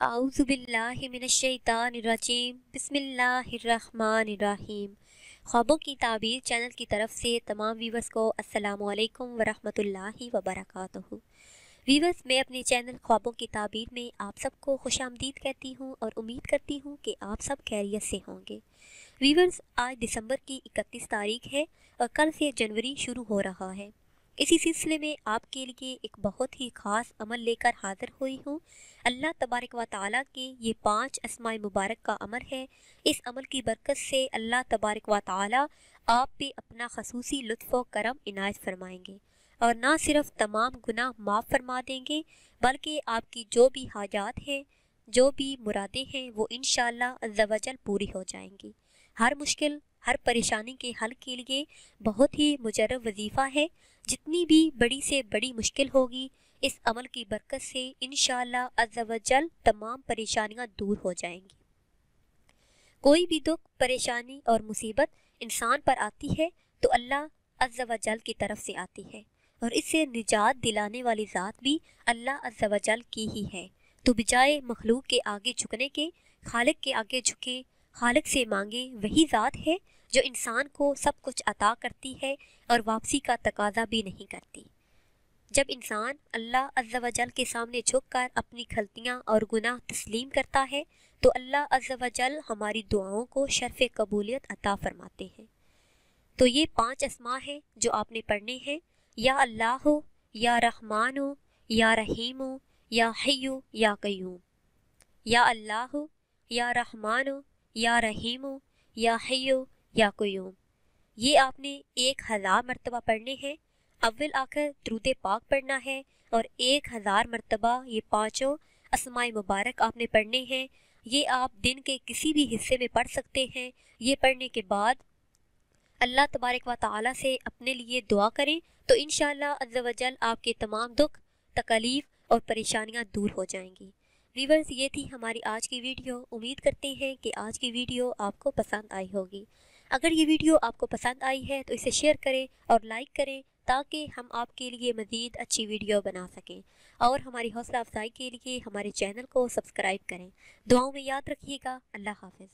اعوذ باللہ من الشیطان الرجیم بسم اللہ الرحمن الرحیم۔ خوابوں کی تعبیر چینل کی طرف سے تمام ویورز کو السلام علیکم ورحمۃ اللہ وبرکاتہ۔ ویورز، میں اپنے چینل خوابوں کی تعبیر میں آپ سب کو خوش آمدید کہتی ہوں اور امید کرتی ہوں کہ آپ سب خیریت سے ہوں گے۔ ویورز، آج دسمبر کی 31 تاریخ ہے اور کل سے جنوری شروع ہو رہا ہے۔ اسی سلسلے میں آپ کے لیے ایک بہت ہی خاص عمل لے کر حاضر ہوئی ہوں۔ اللہ تبارک و تعالیٰ کے یہ 5 اسماء مبارک کا عمل ہے۔ اس عمل کی برکت سے اللہ تبارک و تعالیٰ آپ پہ اپنا خصوصی لطف و کرم عنایت فرمائیں گے اور نہ صرف تمام گناہ معاف فرما دیں گے بلکہ آپ کی جو بھی حاجات ہیں، جو بھی مرادیں ہیں، وہ انشاءاللہ عز و جل پوری ہو جائیں گی۔ ہر مشکل، ہر پریشانی کے حل کے لیے بہت ہی مجرب وظیفہ ہے۔ جتنی بھی بڑی سے بڑی مشکل ہوگی، اس عمل کی برکت سے انشاءاللہ عز و جل تمام پریشانیاں دور ہو جائیں گی۔ کوئی بھی دکھ، پریشانی اور مصیبت انسان پر آتی ہے تو اللہ عز و جل کی طرف سے آتی ہے، اور اس سے نجات دلانے والی ذات بھی اللہ عز و جل کی ہی ہے۔ تو بجائے مخلوق کے آگے جھکنے کے، خالق کے آگے جھکے، خالق سے مانگے۔ وہی ذات ہے جو انسان کو سب کچھ عطا کرتی ہے اور واپسی کا تقاضا بھی نہیں کرتی۔ جب انسان اللہ عز و جل کے سامنے جھک کر اپنی غلطیاں اور گناہ تسلیم کرتا ہے تو اللہ عز و جل ہماری دعاؤں کو شرف قبولیت عطا فرماتے ہیں۔ تو یہ 5 اسماء ہیں جو آپ نے پڑھنے ہیں۔ یا اللہ ہو، یا رحمان ہو، یا رحیم ہو، یا حی ہو، یا قیوم۔ یا اللہ ہو، یا رحمان ہو، یا رحیم ہو، یا حی ہو، یا قیوم۔ یہ آپ نے 1000 مرتبہ پڑھنے ہیں۔ اول آخر درود پاک پڑھنا ہے اور 1000 مرتبہ یہ 5 اسماء مبارک آپ نے پڑھنے ہیں۔ یہ آپ دن کے کسی بھی حصے میں پڑھ سکتے ہیں۔ یہ پڑھنے کے بعد اللہ تبارک و تعالیٰ سے اپنے لیے دعا کریں تو انشاءاللہ عز و جل آپ کے تمام دکھ، تکالیف اور پریشانیاں دور ہو جائیں گی۔ ویورز، یہ تھی ہماری آج کی ویڈیو۔ امید کرتے ہیں کہ آج کی ویڈیو آپ کو پسند آئی ہوگی۔ اگر یہ ویڈیو آپ کو پسند آئی ہے تو اسے شیئر کریں اور لائک کریں تاکہ ہم آپ کے لیے مزید اچھی ویڈیو بنا سکیں، اور ہماری حوصلہ افزائی کے لیے ہمارے چینل کو سبسکرائب کریں۔ دعاؤں میں یاد رکھیے گا۔ اللہ حافظ۔